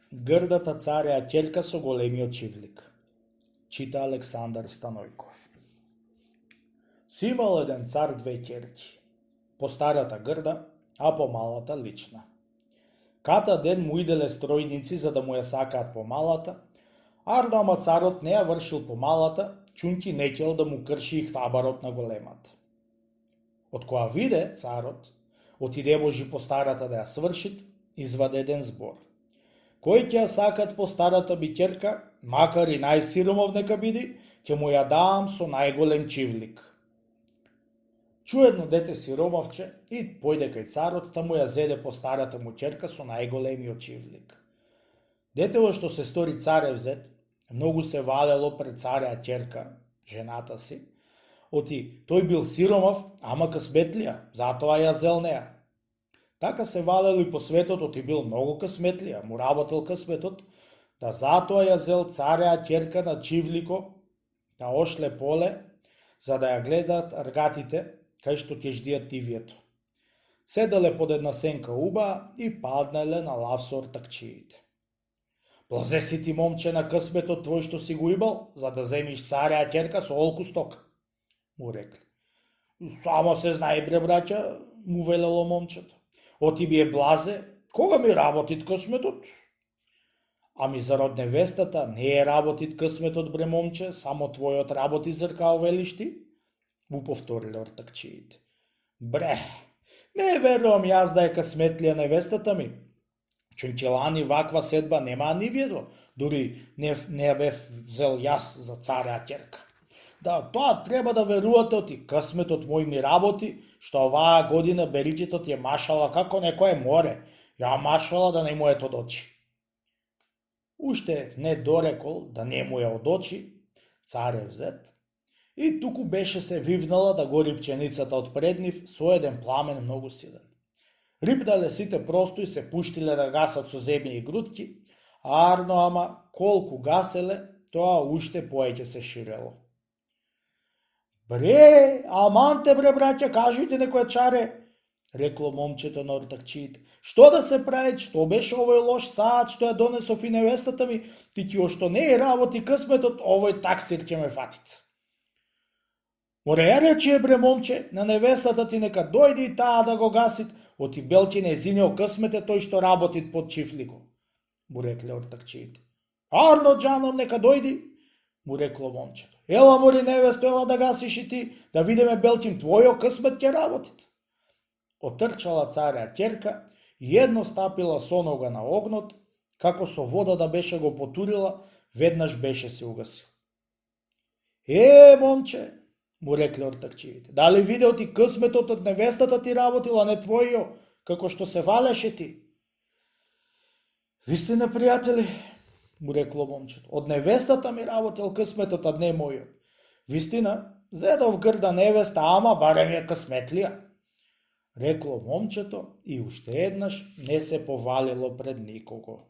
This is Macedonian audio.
Грдата цареа ќерка со големиот чивлик. Чита Александар Станојков. Си имал еден цар две ќерки. По старата грда, а по малата лична. Ката ден му иделе стројници за да му ја сакаат по малата, ама царот не ја вршил по малата, чунки не ќел да му крши и храбарот на големата. Од која виде царот, отиде божи по старата да ја свршит, изваде еден збор. Кој ќе ја сакат по старата би ќерка, макар и најсиромов нека биде, ќе му ја давам со најголем чивлик. Чу едно дете сиромовче и појде кај царот, та му ја зеде по старата му ќерка со најголемиот чивлик. Детево што се стори царев зет, многу се валело пред цареа ќерка, жената си, оти тој бил сиромов, ама късметлија, затоа ја зел неа. Така се валели по светот, оти бил многу късметлија, му работел късметот, да затоа ја зел цареа ќерка на чивлико, да ошле поле, за да ја гледаат ргатите, кај што ќе ждијат тивието. Седеле под една сенка уба и паднале на лав со ортакчиите. Блазе си ти, момче, на късметот твој што си го имал, за да земиш цареа ќерка со олку стока, му рекли. Само се знае, бре браќа, му велело момчето. Оти би е блазе, кога ми работит късметот? Ами зарод невестата не е работит късметот, бре момче, само твојот работи зркао велиш ти? Му повториле ортакчиите. Бре, не верувам јас да е късметлија невестата ми. Чунчелани ваква седба нема ни видо, дури не бев взел јас за цареа ќерка. Да, тоа треба да верувате, оти късметот мој ми работи, што оваа година беричетот ја машала како некое море, ја машала да не му ето дочи. Уште не дорекол да не му ја одочи, царев зет, и туку беше се вивнала да гори пченицата од пред нив со еден пламен многу силен. Рипнале сите просто и се пуштиле да гасат со земја и грудки, ама колку гаселе, тоа уште поеќе се ширело. Бре, аманте бре браќа, кажујте некоја чаре, рекло момчето на ортакчиите. Што да се прави, што беше овој лош саат што ја донесов и невестата ми, ти што не е работи късметот, овој таксир ќе ме фатит. Море ја рече, бре момче, на невестата ти нека дојде и таа да го гасит, оти белти незинео късмете тој што работит под чифлико, му рекле ортакчиите. Джаном нека дојди, му рекло момчето. Ела мори невесто, ела да гасиш и ти, да видиме белтим твојо късмет ќе работит. Отрчала цареа ќерка и едно стапила со нога на огнот, како со вода да беше го потурила, веднаш беше се угасил. Момче, му рекле ортакчиите, дали видео ти късметот од невестата ти работила, не твојо, како што се валеше ти? Вистина, пријатели, му рекло момчето, од невестата ми работел късметот, а не мојот. Вистина, зедов грда невеста, ама барем е късметлија, рекло момчето и уште еднаш не се повалило пред никого.